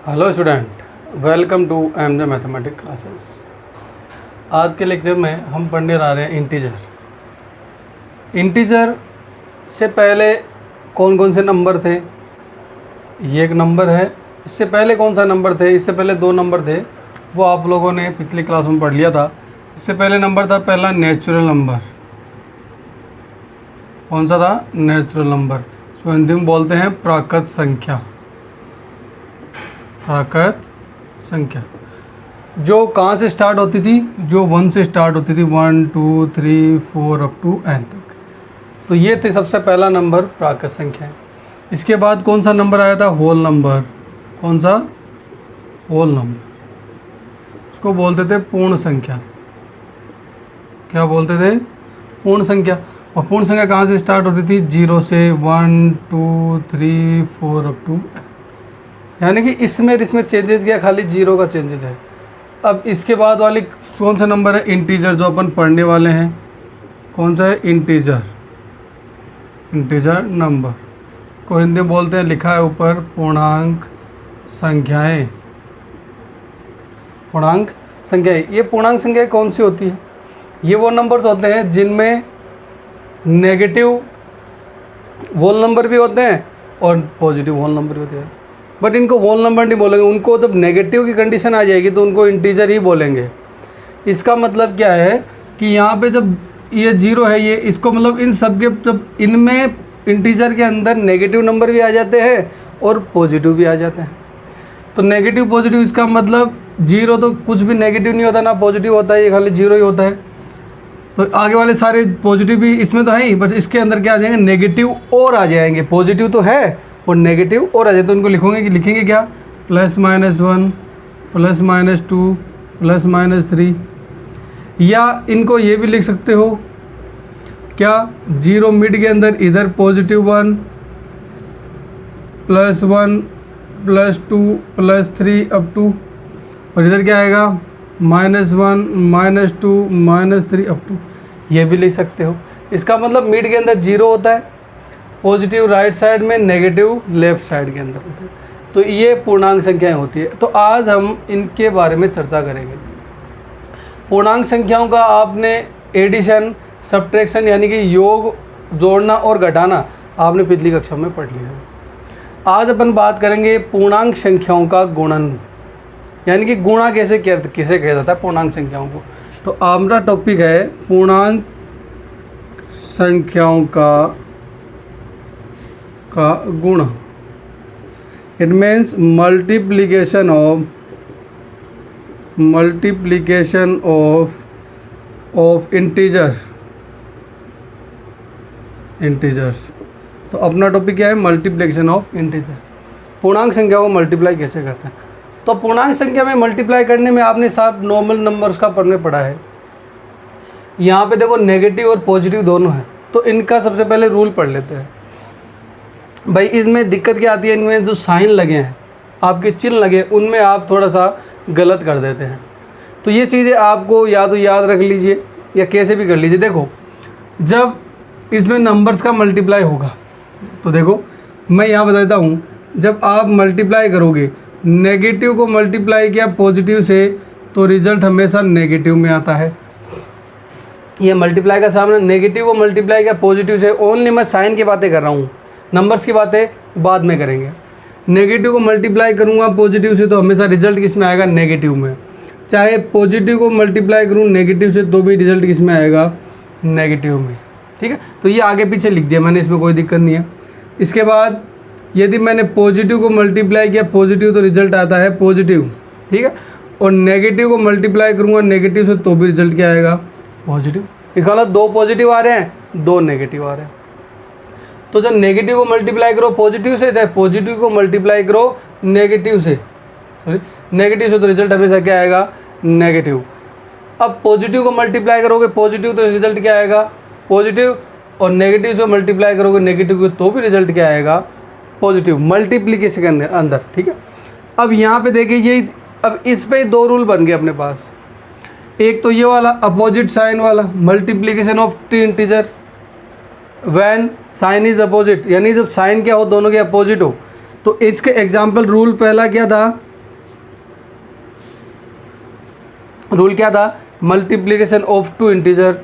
Hello student, welcome to MJ mathematics classes. आज के lecture में हम पढ़ने जा रहे हैं इंटीजर से पहले कौन कौन से नंबर थे। ये एक नंबर है। इससे पहले कौन सा नंबर थे? इससे पहले दो नंबर थे, वो आप लोगों ने पिछली क्लास में पढ़ लिया था। इससे पहले नंबर था पहला नेचुरल नंबर। कौन सा था? Natural number. इसको हिंदी में बोलते हैं प्राकृत संख्या। प्राकृत संख्या जो कहाँ से स्टार्ट होती थी? जो 1 से स्टार्ट होती थी, 1 2 3 4 अप टू n तक। तो ये थे सबसे पहला नंबर प्राकृत संख्या। इसके बाद कौन सा नंबर आया था? Whole number. कौन सा? Whole number. इसको बोलते थे पूर्ण संख्या। क्या बोलते थे? पूर्ण संख्या। और पूर्ण संख्या कहाँ से स्टार्ट होती थी? 0 से 1 2 3 4 अप टू n। यानी कि इसमें चेंजेस किया, खाली 0 का चेंजेस है। अब इसके बाद वाली कौन सा नंबर है? इंटीजर, जो अपन पढ़ने वाले हैं। कौन सा है? इंटीजर। इंटीजर नंबर को हिंदी में बोलते हैं, लिखा है ऊपर, पूर्णांक संख्याएं। पूर्णांक संख्याएं। ये पूर्णांक संख्याएं कौन सी होती है? ये वो नंबर्स होते हैं जिनमें नेगेटिव होल नंबर भी होते हैं और पॉजिटिव होल नंबर भी होते हैं। बट इनको होल नंबर नहीं बोलेंगे, उनको जब नेगेटिव की कंडीशन आ जाएगी तो उनको इंटीजर ही बोलेंगे। इसका मतलब क्या है कि यहाँ पे जब ये 0 है, ये इसको मतलब इन सब के, जब इनमें इंटीजर के अंदर नेगेटिव नंबर भी आ जाते हैं और पॉजिटिव भी आ जाते हैं। तो नेगेटिव पॉजिटिव, इसका मतलब 0 तो कुछ भी नेगेटिव नहीं होता, ना पॉजिटिव होता है, ये खाली 0 ही होता है। तो आगे वाले सारे पॉजिटिव भी इसमें तो है ही, बस इसके अंदर क्या आ जाएंगे? नेगेटिव और आ जाएंगे। पॉजिटिव तो है और नेगेटिव और आ जाए, तो उनको लिखेंगे क्या? +-1 +-2 +-3। या इनको ये भी लिख सकते हो क्या? 0 मिड के अंदर इधर +1 +1 +2 +3 अप टू, और इधर क्या आएगा? -1 -2 -3 अप टू। ये भी लिख सकते हो। इसका मतलब मिड के अंदर 0 होता है, पॉजिटिव राइट साइड में, नेगेटिव लेफ्ट साइड के अंदर होते हैं। तो ये पूर्णांक संख्याएं होती है। तो आज हम इनके बारे में चर्चा करेंगे। पूर्णांक संख्याओं का आपने एडिशन, सब्ट्रैक्शन यानी कि योग, जोड़ना और घटाना आपने पिछली कक्षा में पढ़ लिया है। आज अपन बात करेंगे पूर्णांक संख्याओं का गुणन, यानी कि गुणा कैसे किया जाता है पूर्णांक संख्याओं को। तो हमारा टॉपिक है पूर्णांक संख्याओं का गुण। It means multiplication of integers. तो अपना टॉपिक क्या है? Multiplication of integer. पूर्णांक संख्या को मल्टीप्लाई कैसे करते हैं। तो पूर्णांक संख्या में मल्टीप्लाई करने में आपने साहब नॉर्मल नंबर्स का पढ़ने पड़ा है। यहाँ पे देखो नेगेटिव और पॉजिटिव दोनों हैं, तो इनका सबसे पहले रूल पढ़ लेते हैं। भाई इसमें दिक्कत क्या आती है? इनमें जो साइन लगे हैं, आपके चिन्ह लगे, उनमें आप थोड़ा सा गलत कर देते हैं। तो ये चीज़ें आपको या तो याद रख लीजिए या कैसे भी कर लीजिए। देखो, जब इसमें नंबर्स का मल्टीप्लाई होगा, तो देखो मैं यहाँ बता देता हूँ, जब आप मल्टीप्लाई करोगे, नेगेटिव को मल्टीप्लाई किया पॉजिटिव से, तो रिजल्ट हमेशा नेगेटिव में आता है। ये मल्टीप्लाई का सामने, नेगेटिव को मल्टीप्लाई किया पॉजिटिव से, ओनली मैं साइन की बातें कर रहा हूँ, नंबर्स की बातें बाद में करेंगे। नेगेटिव को मल्टीप्लाई करूँगा पॉजिटिव से, तो हमेशा रिजल्ट किस में आएगा? नेगेटिव में। चाहे पॉजिटिव को मल्टीप्लाई करूँ नेगेटिव से, तो भी रिजल्ट किस में आएगा? नेगेटिव में। ठीक है, तो ये आगे पीछे लिख दिया मैंने, इसमें कोई दिक्कत नहीं है। इसके बाद यदि मैंने पॉजिटिव को मल्टीप्लाई किया पॉजिटिव, तो रिजल्ट आता है पॉजिटिव। ठीक है, और नेगेटिव को मल्टीप्लाई करूँगा नेगेटिव से, तो भी रिजल्ट क्या आएगा? पॉजिटिव। इसका मतलब 2 पॉजिटिव आ रहे हैं, 2 नेगेटिव आ रहे हैं। तो जब नेगेटिव को मल्टीप्लाई करो पॉजिटिव से, चाहे पॉजिटिव को मल्टीप्लाई करो नेगेटिव से, तो रिजल्ट हमेशा क्या आएगा? नेगेटिव। अब पॉजिटिव को मल्टीप्लाई करोगे पॉजिटिव, तो रिजल्ट क्या आएगा? पॉजिटिव। और नेगेटिव से मल्टीप्लाई करोगे नेगेटिव को, तो भी रिजल्ट क्या आएगा? पॉजिटिव। मल्टीप्लिकेशन के अंदर। ठीक है, अब यहाँ पे देखिए, ये अब इस पे 2 रूल बन गए अपने पास। एक तो ये वाला अपोजिट साइन वाला, multiplication of 2 integer when sign is opposite, यानी जब साइन क्या हो, दोनों के अपोजिट हो। तो इसके एग्जाम्पल रूल पहला क्या था? रूल क्या था, multiplication of two integer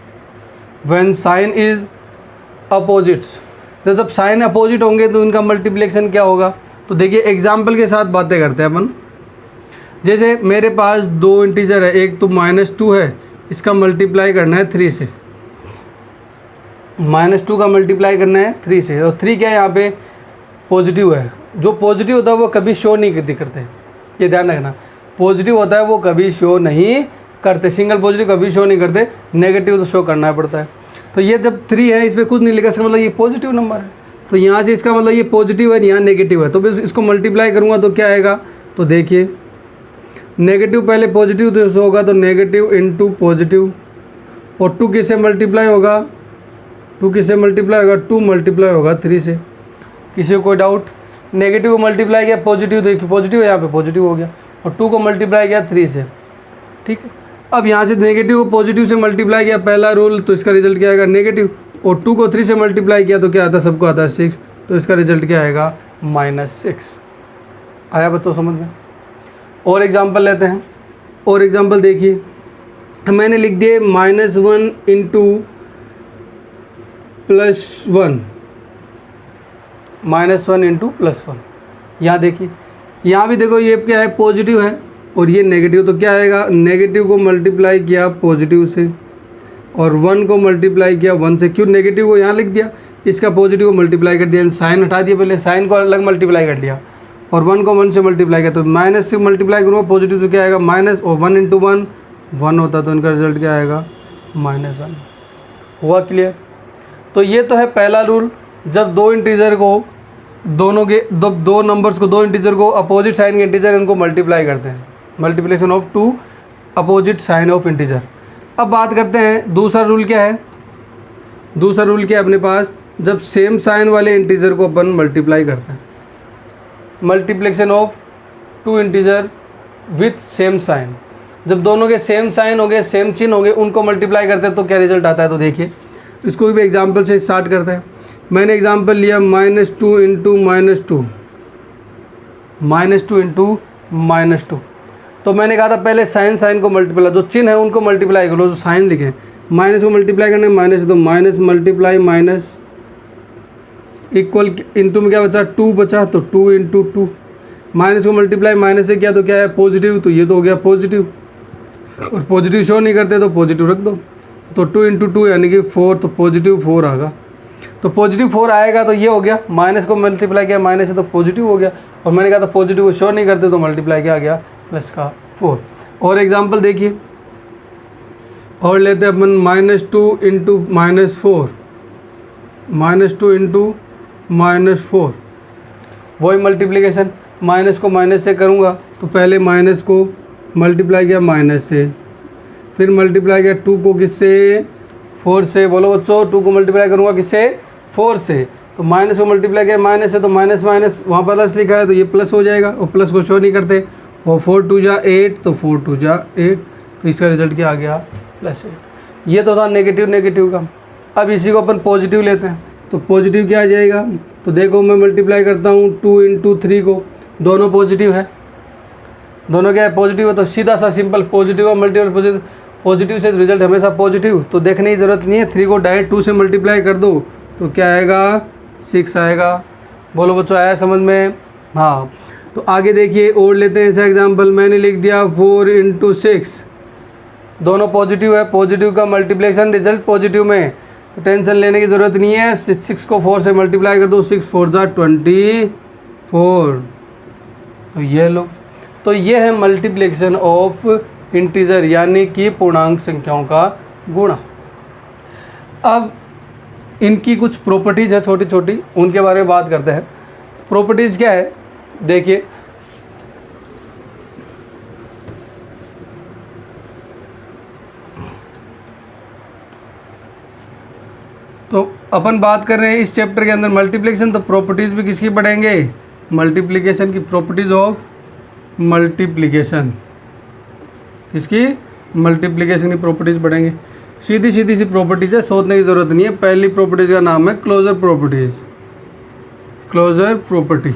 when sign is opposites. तो जब साइन अपोजिट होंगे तो इनका मल्टीप्लिकेशन क्या होगा। तो देखिए एग्जाम्पल के साथ बातें करते हैं अपन। जैसे मेरे पास दो इंटीजर है, एक तो -2 है, इसका मल्टीप्लाई करना है 3 से, -2 का मल्टीप्लाई करना है 3 से। और 3 क्या है यहाँ पे पॉजिटिव है। जो पॉजिटिव होता है वो कभी शो नहीं करते, ये ध्यान रखना। पॉजिटिव होता है वो कभी शो नहीं करते, सिंगल पॉजिटिव कभी शो नहीं करते, नेगेटिव तो शो करना पड़ता है। तो ये जब 3 है, इस पर कुछ नहीं लिखा, इसका मतलब ये पॉजिटिव नंबर है। तो यहाँ से इसका मतलब ये पॉजिटिव है, यहाँ नेगेटिव है। तो बस इसको मल्टीप्लाई करूँगा तो क्या आएगा, तो देखिए नेगेटिव पहले पॉजिटिव तो होगा, तो नेगेटिव इंटू पॉजिटिव, और 2 किससे मल्टीप्लाई होगा, 2 किससे मल्टीप्लाई होगा, 2 मल्टीप्लाई होगा 3 से। किसी को कोई डाउट। नेगेटिव को मल्टीप्लाई किया पॉजिटिव, देखिए पॉजिटिव है यहाँ पे, पॉजिटिव हो गया, और 2 को मल्टीप्लाई किया 3 से, ठीक है। अब यहाँ से नेगेटिव को पॉजिटिव से मल्टीप्लाई किया, पहला रूल, तो इसका रिजल्ट क्या आएगा नेगेटिव, और 2 को 3 से मल्टीप्लाई किया तो क्या आता है, सबको आता है 6, तो इसका रिजल्ट क्या आएगा -6। आया बच्चों समझ में। और एग्जांपल लेते हैं, और एग्जांपल देखिए, मैंने लिख दिए -1 इंटू +1, -1 इंटू +1। यहाँ देखिए, यहाँ भी देखो ये क्या है, पॉजिटिव है और ये नेगेटिव, तो क्या आएगा, नेगेटिव को मल्टीप्लाई किया पॉजिटिव से, और 1 को मल्टीप्लाई किया 1 से। क्यों, नेगेटिव को यहाँ लिख दिया, इसका पॉजिटिव को मल्टीप्लाई कर दिया, साइन हटा दिया, पहले साइन को अलग मल्टीप्लाई कर लिया, और 1 को 1 से मल्टीप्लाई किया, तो माइनस से मल्टीप्लाई करूँगा पॉजिटिव, तो क्या आएगा माइनस, और 1 इंटू 1 1 होता, तो इनका रिजल्ट क्या आएगा -1। हुआ क्लियर। तो ये तो है पहला रूल, जब दो इंटीजर को दोनों के दो नंबर्स को, दो इंटीजर को अपोजिट साइन के इंटीजर, इनको मल्टीप्लाई करते हैं, multiplication of 2 opposite sign of integer. अब बात करते हैं दूसरा रूल क्या है। दूसरा रूल क्या है अपने पास, जब सेम साइन वाले इंटीजर को अपन मल्टीप्लाई करते हैं, multiplication of 2 integer with same sign. जब दोनों के सेम साइन हो गए, सेम चिन्ह हो गए, उनको मल्टीप्लाई करते हैं तो क्या रिजल्ट आता है। तो देखिए इसको भी एग्जाम्पल से स्टार्ट करते हैं। मैंने एग्जाम्पल लिया -2 इंटू -2, -2 इंटू -2। तो मैंने कहा था पहले साइन को मल्टीप्लाई, जो चिन्ह है उनको मल्टीप्लाई करो, जो साइन लिखे, माइनस को मल्टीप्लाई करने माइनस, तो minus multiply minus equal, into में क्या बचा 2 बचा, तो 2 इंटू 2, माइनस को मल्टीप्लाई माइनस से किया तो क्या है पॉजिटिव, तो ये तो हो गया पॉजिटिव, और पॉजिटिव शो नहीं करते तो पॉजिटिव रख दो, तो 2 इंटू 2 यानी कि 4, तो पॉजिटिव 4 आएगा। तो पॉजिटिव 4 आएगा तो ये हो गया, माइनस को मल्टीप्लाई किया माइनस से तो पॉजिटिव हो गया, और मैंने कहा था पॉजिटिव को शो नहीं करते तो मल्टीप्लाई क्या आ गया प्लस का 4। और एग्जांपल देखिए, और लेते हैं अपन -2 इंटू -4, -2 इंटू -4, वही मल्टीप्लिकेशन, माइनस को माइनस से करूँगा तो पहले माइनस को मल्टीप्लाई किया माइनस से, फिर मल्टीप्लाई किया 2 को किससे 4 से, बोलो बच्चों 2 को मल्टीप्लाई करूँगा किससे 4 से, तो माइनस को मल्टीप्लाई किया माइनस से, तो माइनस माइनस वहाँ प्लस लिखा है तो ये प्लस हो जाएगा, और प्लस को शो नहीं करते, और 4 2 जा 8, तो 4 2 जा 8, तो इसका रिजल्ट क्या आ गया +8। ये तो था नेगेटिव का। अब इसी को अपन पॉजिटिव लेते हैं, तो पॉजिटिव क्या आ जाएगा, तो देखो मैं मल्टीप्लाई करता हूँ 2 इंटू 3 को, दोनों पॉजिटिव है, दोनों क्या है पॉजिटिव है, तो सीधा सा सिंपल पॉजिटिव और मल्टीपल पॉजिटिव, पॉजिटिव से रिजल्ट हमेशा पॉजिटिव, तो देखने की ज़रूरत नहीं है। 3 को डायरेक्ट 2 से मल्टीप्लाई कर दो तो क्या आएगा 6 आएगा। बोलो बच्चों आया समझ में। हाँ, तो आगे देखिए और लेते हैं ऐसा एग्जांपल, मैंने लिख दिया 4 इंटू 6, दोनों पॉजिटिव है, पॉजिटिव का मल्टीप्लिकेशन रिजल्ट पॉजिटिव में, तो टेंशन लेने की ज़रूरत नहीं है। 6 को 4 से मल्टीप्लाई कर दो, 6 4 जा 24, तो ये लो। तो ये है मल्टीप्लिकेशन ऑफ इंटीजर, यानी कि पूर्णांक संख्याओं का गुणा। अब इनकी कुछ प्रॉपर्टीज़ है छोटी छोटी, उनके बारे में बात करते हैं। प्रॉपर्टीज़ क्या है देखिए, तो अपन बात कर रहे हैं इस चैप्टर के अंदर मल्टीप्लिकेशन, तो प्रॉपर्टीज़ भी किसकी पढ़ेंगे, मल्टीप्लिकेशन की, प्रॉपर्टीज़ ऑफ मल्टीप्लिकेशन, किसकी, मल्टीप्लिकेशन की प्रॉपर्टीज़ पढ़ेंगे। सीधी सी प्रॉपर्टीज़ है, सोचने की ज़रूरत नहीं है। पहली प्रॉपर्टीज़ का नाम है closure properties, closure property,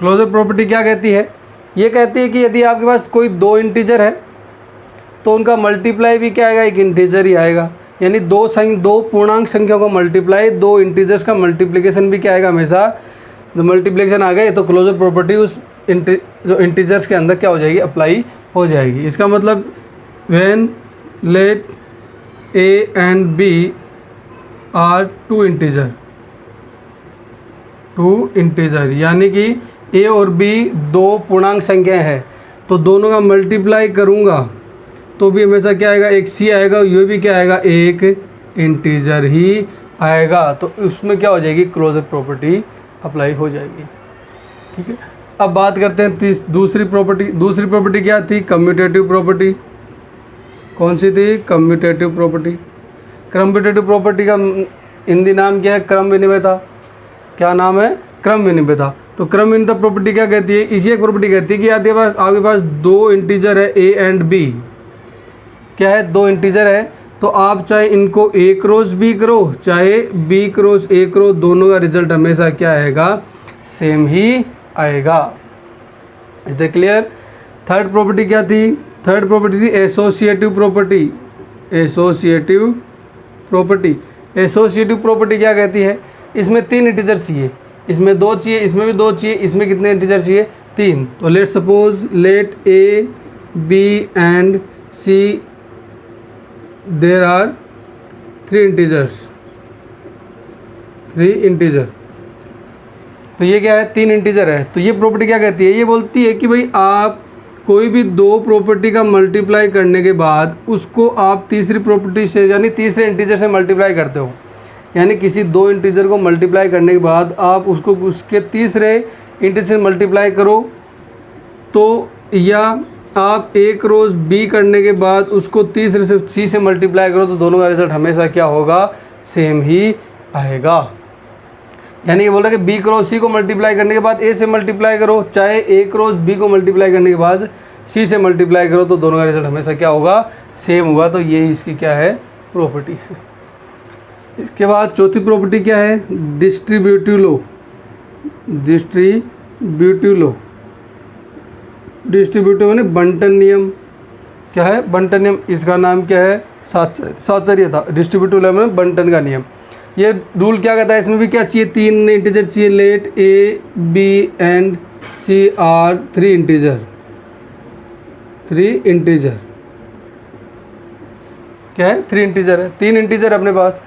closure property क्या कहती है? ये कहती है कि यदि आपके पास कोई दो इंटीजर है तो उनका मल्टीप्लाई भी क्या आएगा, एक इंटीजर ही आएगा। यानी दो पूर्णांक संख्याओं का मल्टीप्लाई, दो इंटीजर्स का मल्टीप्लिकेशन भी क्या आएगा, हमेशा जो मल्टीप्लिकेशन आ गए तो क्लोजर प्रॉपर्टी उस जो इंटीजर्स के अंदर क्या हो जाएगी, अप्लाई हो जाएगी। इसका मतलब when let a and b are two integer, यानी कि ए और बी दो पूर्णांक संख्याएं हैं, तो दोनों का मल्टीप्लाई करूँगा तो भी हमेशा क्या आएगा, एक सी आएगा, ये भी क्या आएगा, एक इंटीजर ही आएगा। तो उसमें क्या हो जाएगी, क्लोजर प्रॉपर्टी अप्लाई हो जाएगी। ठीक है, अब बात करते हैं दूसरी प्रॉपर्टी क्या थी, कम्यूटेटिव प्रॉपर्टी। कौन सी थी, कम्यूटेटिव प्रॉपर्टी। कम्यूटेटिव प्रॉपर्टी का हिंदी नाम क्या है, क्रम विनिमयता। क्या नाम है, क्रम विनिमयता। तो क्रम विनिमयता प्रॉपर्टी क्या कहती है, इसी एक प्रॉपर्टी कहती है कि आपके पास दो इंटीजर है ए एंड बी, क्या है, दो इंटीजर है, तो आप चाहे इनको ए क्रॉस बी करो चाहे बी क्रॉस ए करो, दोनों का रिजल्ट हमेशा क्या आएगा, सेम ही आएगा। Is it clear. Third property क्या थी, थर्ड प्रॉपर्टी थी एसोसिएटिव प्रॉपर्टी। एसोसिएटिव प्रॉपर्टी क्या कहती है, इसमें तीन इंटीजर चाहिए, इसमें दो चाहिए, इसमें भी दो चाहिए, इसमें कितने इंटीजर चाहिए, तीन। तो let suppose let a b and c there are three integer. तो ये क्या है, तीन इंटीजर है। तो ये प्रॉपर्टी क्या कहती है, ये बोलती है कि भाई आप कोई भी दो प्रॉपर्टी का मल्टीप्लाई करने के बाद उसको आप तीसरी प्रॉपर्टी से यानी तीसरे इंटीजर से मल्टीप्लाई करते हो। यानी किसी दो इंटीजर को मल्टीप्लाई करने के बाद आप उसको उसके तीसरे इंटीजर से मल्टीप्लाई करो, तो या आप ए क्रॉस बी करने के बाद उसको तीसरे से सी से मल्टीप्लाई करो, तो दोनों का रिजल्ट हमेशा क्या होगा, सेम ही आएगा। यानी ये बोल रहा है कि बी क्रॉस सी को मल्टीप्लाई करने के बाद ए से मल्टीप्लाई करो, चाहे ए क्रॉस बी को मल्टीप्लाई करने के बाद सी से मल्टीप्लाई करो, तो दोनों का रिजल्ट हमेशा क्या होगा, सेम होगा। तो ये इसकी क्या है, प्रॉपर्टी है। इसके बाद चौथी प्रॉपर्टी क्या है, डिस्ट्रीब्यूटिव यानी बंटन नियम। क्या है, बंटन नियम, इसका नाम क्या है, साहचर्य था। डिस्ट्रीब्यूटिव लॉ में बंटन का नियम। ये रूल क्या कहता है, इसमें भी क्या चाहिए, तीन इंटीजर चाहिए। Let a b and c are three integer. क्या है, थ्री इंटीजर है, तीन इंटीजर अपने पास।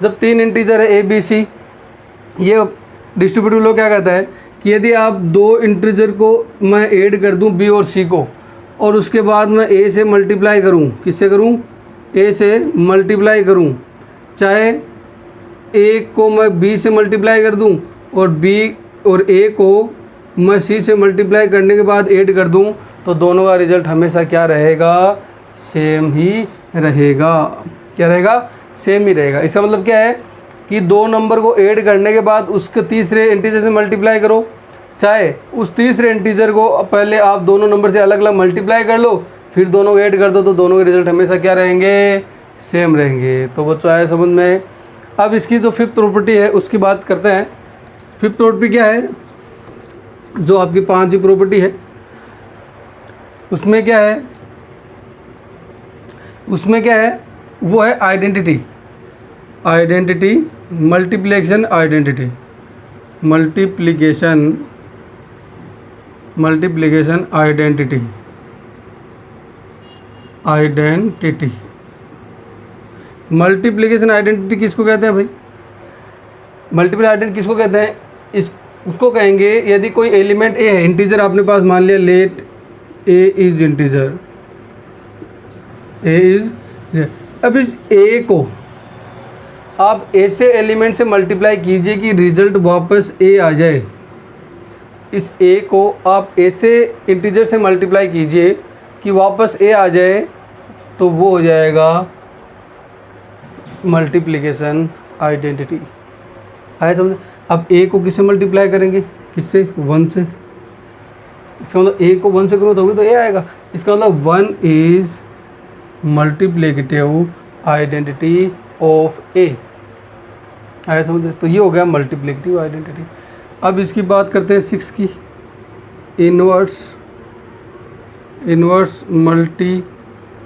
जब तीन इंटीजर है ए बी सी, ये डिस्ट्रीब्यूटिव लॉ क्या कहता है कि यदि आप दो इंटीजर को मैं ऐड कर दूं बी और सी को, और उसके बाद मैं ए से मल्टीप्लाई करूं, किससे करूं, ए से मल्टीप्लाई करूं, चाहे ए को मैं बी से मल्टीप्लाई कर दूं और बी और ए को मैं सी से मल्टीप्लाई करने के बाद ऐड कर दूं, तो दोनों का रिजल्ट हमेशा क्या रहेगा, सेम ही रहेगा। क्या रहेगा, सेम ही रहेगा। इसका मतलब क्या है कि दो नंबर को ऐड करने के बाद उसके तीसरे इंटीजर से मल्टीप्लाई करो, चाहे उस तीसरे इंटीजर को पहले आप दोनों नंबर से अलग अलग मल्टीप्लाई कर लो, फिर दोनों को ऐड कर दो, तो दोनों के रिजल्ट हमेशा क्या रहेंगे, सेम रहेंगे। तो बच्चों आया समझ में। अब इसकी जो फिफ्थ प्रॉपर्टी है उसकी बात करते हैं। फिफ्थ प्रॉपर्टी क्या है, जो आपकी पांचवी प्रॉपर्टी है उसमें क्या है, वो है identity multiplication identity. Multiplication identity किसको कहते हैं भाई, मल्टीपल आइडेंटिटी किसको कहते हैं, उसको कहेंगे यदि कोई एलिमेंट ए है, इंटीजर आपने पास मान लिया, लेट ए इज इंटीजर, अब इस ए को आप ऐसे एलिमेंट से मल्टीप्लाई कीजिए कि रिजल्ट वापस ए आ जाए। इस ए को आप ऐसे इंटीजर से मल्टीप्लाई कीजिए कि वापस ए आ जाए, तो वो हो जाएगा मल्टीप्लिकेशन आइडेंटिटी। आया समझ। अब ए को किससे मल्टीप्लाई करेंगे, किससे, 1 से। इसका मतलब ए को 1 से करो तो ए आएगा। इसका मतलब 1 इज मल्टीप्लिकेटिव आइडेंटिटी ऑफ ए। आया समझ। तो ये हो गया मल्टीप्लिकेटिव आइडेंटिटी। अब इसकी बात करते हैं 6 की। Inverse multiplicative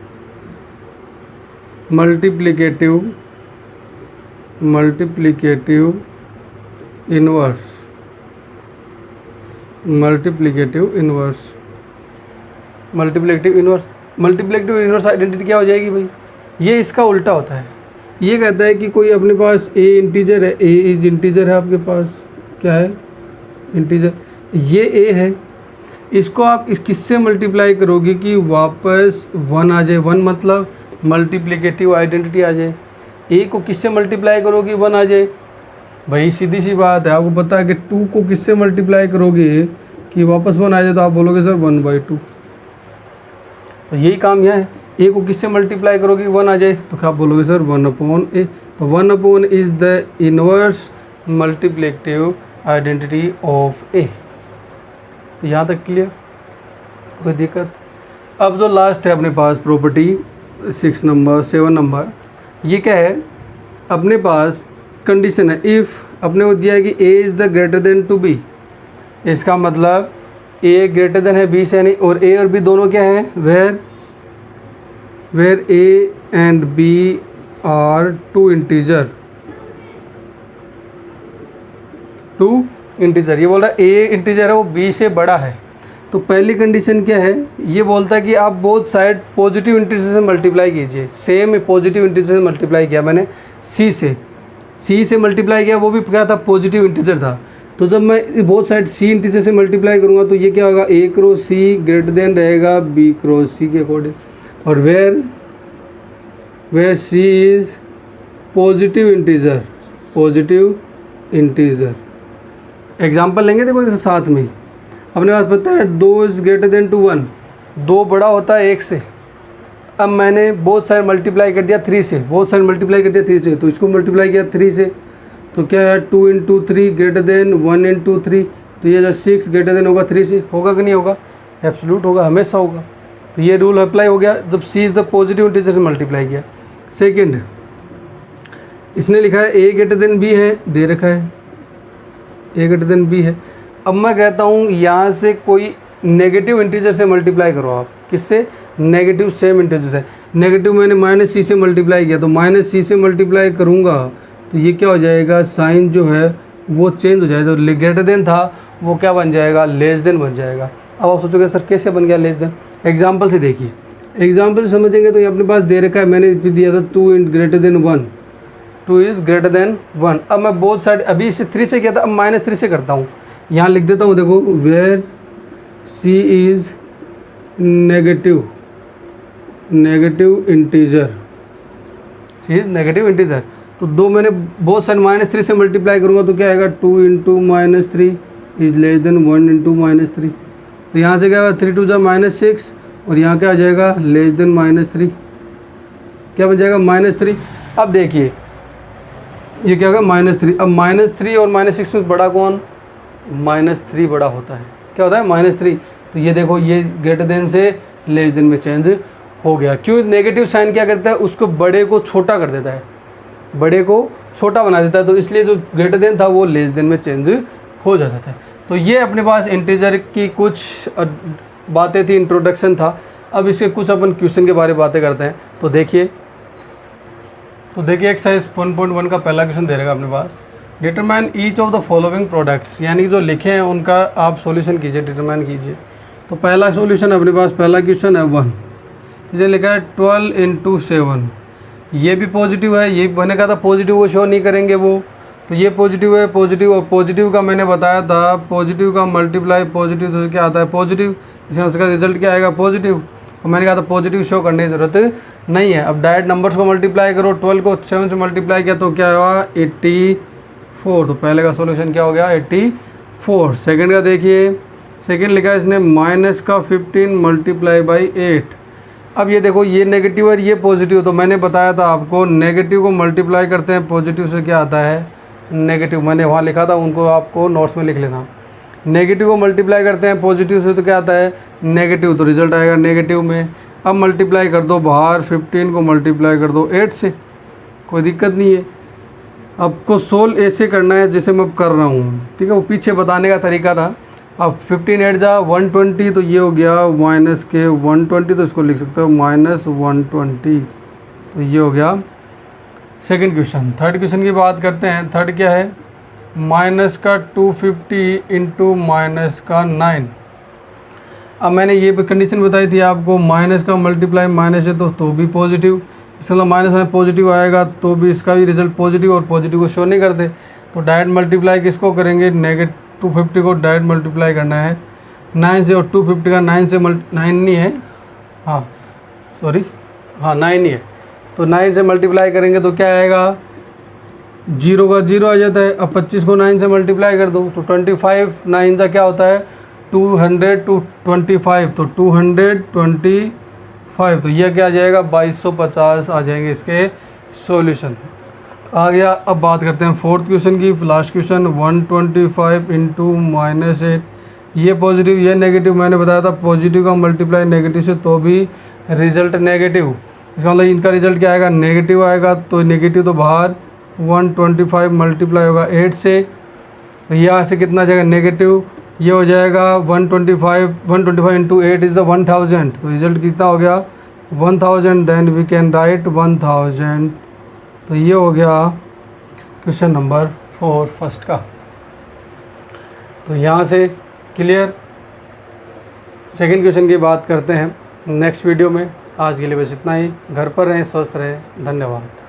inverse multiplicative inverse identity क्या हो जाएगी भाई, ये इसका उल्टा होता है। ये कहता है कि कोई अपने पास ए इंटीजर है, ए इज इंटीजर है, आपके पास क्या है इंटीजर, ये ए है, इसको आप इस किससे मल्टीप्लाई करोगे कि वापस 1 आ जाए, 1 मतलब मल्टीप्लिकेटिव आइडेंटिटी आ जाए। ए को किससे मल्टीप्लाई करोगे 1 आ जाए, भाई सीधी सी बात है, आपको पता है कि 2 को किससे मल्टीप्लाई करोगे कि वापस 1 आ जाए, तो आप बोलोगे सर 1/2। तो यही काम यहाँ है, ए को किससे मल्टीप्लाई करोगे 1 आ जाए, तो क्या आप बोलोगे सर 1/a। तो 1 is the inverse multiplicative identity of A. तो यहाँ तक क्लियर, कोई दिक्कत। अब जो लास्ट है अपने पास प्रॉपर्टी 7 नंबर, ये क्या है, अपने पास कंडीशन है, इफ़ अपने को दिया है कि a is the greater than to b, इसका मतलब ए ग्रेटर देन है बी से, यानी और ए और बी दोनों क्या है, where a and b are two integer, ये बोल रहा है ए इंटीजर है वो बी से बड़ा है। तो पहली कंडीशन क्या है, ये बोलता है कि आप बोथ साइड पॉजिटिव इंटीजर से मल्टीप्लाई कीजिए। सेम पॉजिटिव इंटीजर से मल्टीप्लाई किया मैंने सी से मल्टीप्लाई किया, वो भी क्या था, पॉजिटिव इंटीजर था। तो जब मैं बोथ साइड सी इंटीजर से मल्टीप्लाई करूँगा तो ये क्या होगा, a cross c greater than रहेगा बी क्रॉस सी के अकॉर्डिंग, और where c is positive integer. Example लेंगे देखो जैसे साथ में ही अपने पास पता है 2 इज़ ग्रेटर देन टू 1, 2 बड़ा होता है 1 से। अब मैंने बोथ साइड मल्टीप्लाई कर दिया 3 से, तो इसको मल्टीप्लाई किया 3 से, तो क्या है 2 × 3 ग्रेटर देन 1 × 3, तो ये जो 6 ग्रेटर देन होगा 3 से, होगा कि नहीं होगा, एब्सोल्यूट होगा, हमेशा होगा। तो ये रूल अप्लाई हो गया जब सी इज़ द पॉजिटिव इंटीजर से मल्टीप्लाई किया। सेकेंड, इसने लिखा है ए ग्रेटर देन बी है, दे रखा है ए ग्रेटर देन बी है। अब मैं कहता हूँ यहाँ से कोई नेगेटिव इंटीजर से मल्टीप्लाई करो आप, किससे, नेगेटिव सेम इंटीजर से। नेगेटिव मैंने माइनस सी से मल्टीप्लाई किया, तो माइनस सी से मल्टीप्लाई करूँगा तो ये क्या हो जाएगा, साइन जो है वो चेंज हो जाएगा, जो ग्रेटर देन था वो क्या बन जाएगा, लेस देन बन जाएगा। अब आप सोचोगे सर कैसे बन गया लेस देन, एग्जाम्पल से देखिए, एग्जाम्पल से समझेंगे। तो ये अपने पास दे रखा है, मैंने भी दिया था 2 इज़ ग्रेटर देन 1। अब मैं बोथ साइड अभी इसे 3 से किया था, अब -3 से करता हूँ। यहाँ लिख देता हूँ, देखो where c is negative integer, तो 2 मैंने बोथ साइड -3 से मल्टीप्लाई करूँगा तो क्या आएगा, 2 × -3 इज़ लेस देन 1 × -3। तो यहाँ से क्या होगा, 3 × 2 = -6, और यहाँ क्या आ जाएगा, लेस देन -3, क्या बन जाएगा, -3। अब देखिए ये क्या होगा, -3। अब -3 और -6 में बड़ा कौन, -3 बड़ा होता है, क्या होता है, -3। तो ये देखो ये ग्रेटर देन से लेस देन में चेंज हो गया। क्यों, नेगेटिव साइन क्या करता है, उसको बड़े को छोटा कर देता है, बड़े को छोटा बना देता है, तो इसलिए जो ग्रेटर देन था वो लेस देन में चेंज हो जाता था। तो ये अपने पास इंटीजर की कुछ बातें थी, इंट्रोडक्शन था। अब इसके कुछ अपन क्वेश्चन के बारे में बातें करते हैं। तो देखिए एक्सरसाइज 1.1 का पहला क्वेश्चन दे रहेगा अपने पास, determine each of the following products, यानी जो लिखे हैं उनका आप सॉल्यूशन कीजिए, डिटरमाइन कीजिए। तो पहला सॉल्यूशन अपने पास, पहला क्वेश्चन है 1, इसे लिखा है 12 × 7, ये भी पॉजिटिव है, ये मैंने कहा था पॉजिटिव वो शो नहीं करेंगे वो, तो ये पॉजिटिव है, पॉजिटिव, और पॉजिटिव का मैंने बताया था, पॉजिटिव का मल्टीप्लाई पॉजिटिव तो क्या आता है, पॉजिटिव, इसमें उसका रिजल्ट क्या आएगा, पॉजिटिव। और मैंने कहा था पॉजिटिव शो करने की ज़रूरत नहीं है। अब डायरेक्ट नंबर्स को मल्टीप्लाई करो, 12 को 7 से मल्टीप्लाई किया तो क्या हुआ, 84। तो पहले का सॉल्यूशन क्या हो गया, 84। सेकंड का देखिए, सेकंड लिखा है इसने -15 × 8। अब ये देखो ये नेगेटिव और ये पॉजिटिव, तो मैंने बताया था आपको नेगेटिव को मल्टीप्लाई करते हैं पॉजिटिव से क्या आता है, नेगेटिव। मैंने वहाँ लिखा था, उनको आपको नोट्स में लिख लेना। नेगेटिव को मल्टीप्लाई करते हैं पॉजिटिव से तो क्या आता है, नेगेटिव, तो रिजल्ट आएगा नेगेटिव में। अब मल्टीप्लाई कर दो बाहर, 15 को मल्टीप्लाई कर दो 8 से, कोई दिक्कत नहीं है। आपको सोल्व ऐसे करना है जैसे मैं कर रहा हूँ, ठीक है, वो पीछे बताने का तरीका था, अब 15 8 जा 120, तो ये हो गया माइनस के 120, तो इसको लिख सकते हो माइनस 120, तो ये हो गया सेकंड क्वेश्चन। थर्ड क्वेश्चन की बात करते हैं। थर्ड क्या है, माइनस का 250 इंटू माइनस का 9। अब मैंने ये कंडीशन बताई थी आपको, माइनस का मल्टीप्लाई माइनस है तो भी पॉजिटिव, इसका मतलब माइनस में पॉजिटिव आएगा तो भी इसका भी रिजल्ट पॉजिटिव, और पॉजिटिव को शो नहीं करते, तो डायरेक्ट मल्टीप्लाई किसको करेंगे, नेगेटिव 250 को डायरेक्ट मल्टीप्लाई करना है 9 से, और 250 का 9 से 9 नहीं है, हाँ सॉरी, हाँ 9 ही है, तो 9 से मल्टीप्लाई करेंगे तो क्या आएगा, 0 का 0 आ जाता है। अब 25 को 9 से मल्टीप्लाई कर दो तो 25, 9 का क्या होता है 200 टू 25, तो 225, तो यह क्या आ जाएगा 2250 आ जाएंगे इसके सॉल्यूशन आ गया। अब बात करते हैं फोर्थ क्वेश्चन की, लास्ट क्वेश्चन 125 इंटू माइनस 8, ये पॉजिटिव ये नेगेटिव, मैंने बताया था पॉजिटिव का मल्टीप्लाई नेगेटिव से तो भी रिजल्ट नेगेटिव, इसका मतलब इनका रिजल्ट क्या आएगा, नेगेटिव आएगा, तो नेगेटिव तो बाहर 125 मल्टीप्लाई होगा 8 से, तो यहाँ से कितना जाएगा नेगेटिव, ये हो जाएगा 125 इंटू 8 इज़ द 1000, तो रिजल्ट कितना हो गया 1000, देन वी कैन राइट 1000, तो ये हो गया क्वेश्चन नंबर 4 फर्स्ट का। तो यहाँ से क्लियर। सेकंड क्वेश्चन की बात करते हैं नेक्स्ट वीडियो में। आज के लिए बस इतना ही। घर पर रहें, स्वस्थ रहें, धन्यवाद।